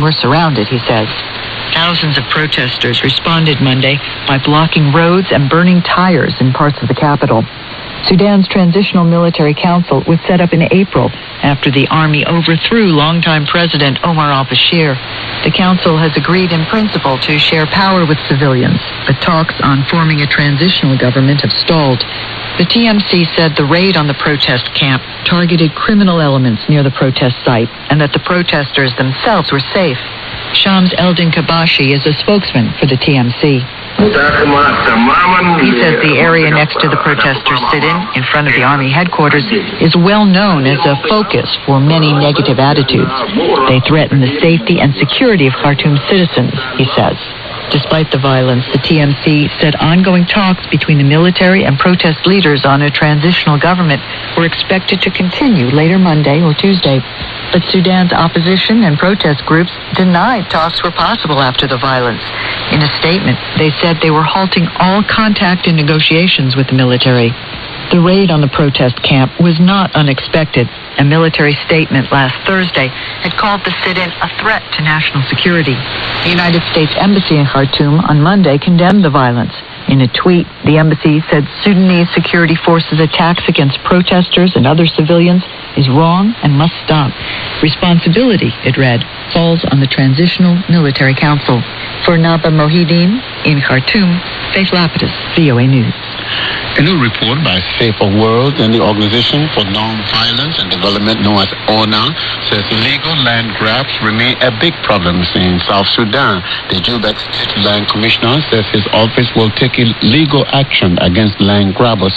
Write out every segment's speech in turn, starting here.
were surrounded, he says. Thousands of protesters responded Monday by blocking roads and burning tires in parts of the capital. Sudan's Transitional Military Council was set up in April after the army overthrew longtime President Omar al-Bashir. The council has agreed in principle to share power with civilians, but talks on forming a transitional government have stalled. The TMC said the raid on the protest camp targeted criminal elements near the protest site and that the protesters themselves were safe. Shams Eldin Kabashi is a spokesman for the TMC. He says the area next to the protesters sit-in, in front of the army headquarters, is well known as a focus for many negative attitudes. They threaten the safety and security of Khartoum citizens, he says. Despite the violence, the TMC said ongoing talks between the military and protest leaders on a transitional government were expected to continue later Monday or Tuesday. But Sudan's opposition and protest groups denied talks were possible after the violence. In a statement, they said they were halting all contact and negotiations with the military. The raid on the protest camp was not unexpected. A military statement last Thursday had called the sit-in a threat to national security. The United States Embassy in Khartoum on Monday condemned the violence. In a tweet, the embassy said Sudanese security forces' attacks against protesters and other civilians is wrong and must stop. Responsibility, it read, falls on the Transitional Military Council. For Naba Mohideen in Khartoum, Faith Lapidus, VOA News. A new report by Safer World and the Organization for Non-Violence and Development, known as ONA, says illegal land grabs remain a big problem in South Sudan. The Juba State Land Commissioner says his office will take legal action against land grabbers.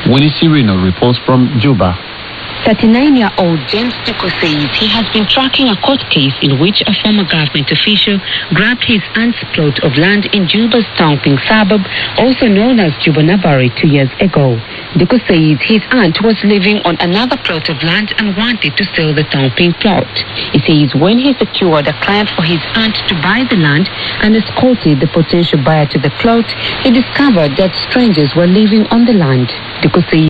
Winnie Sirino reports from Juba. 39-year-old James Duko says he has been tracking a court case in which a former government official grabbed his aunt's plot of land in Juba's Tongping suburb, also known as Juba Nabari, 2 years ago. Duko says his aunt was living on another plot of land and wanted to sell the Tongping plot. He says when he secured a client for his aunt to buy the land and escorted the potential buyer to the plot, he discovered that strangers were living on the land. Duko says